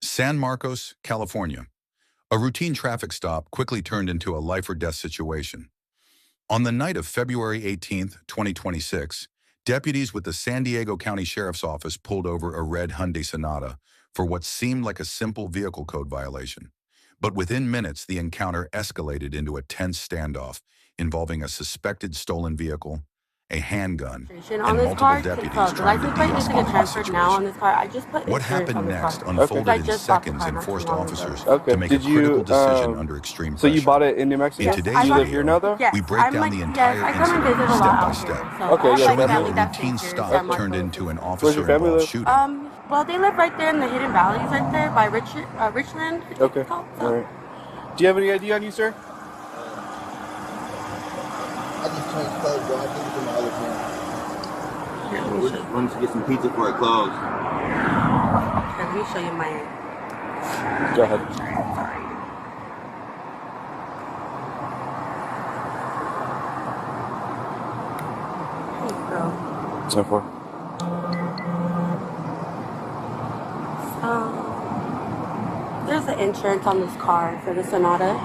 San Marcos, California. A routine traffic stop quickly turned into a life-or-death situation. On the night of February 18th, 2026, deputies with the San Diego County Sheriff's Office pulled over a red Hyundai Sonata for what seemed like a simple vehicle code violation. But within minutes, the encounter escalated into a tense standoff involving a suspected stolen vehicle, a handgun, on and this multiple car, deputies trying to de-escalate the situation. What happened next unfolded in seconds and forced officers to make a critical decision under extreme pressure. So you bought it in New Mexico? In today's you live here now, though? we break down the entire incident step by step, showing how a routine stop turned into an officer-involved shooting. Well, they live right there in the Hidden Valleys, right there by Richland. Okay. All right. Do you have any ID on you, sir? I just changed clothes, bro. I think it's in my other phone. We're just running to get some pizza for our clothes. Okay, let me show you my... Go ahead. Sorry. Hey, bro. 10-4. There's the insurance on this car for the Sonata.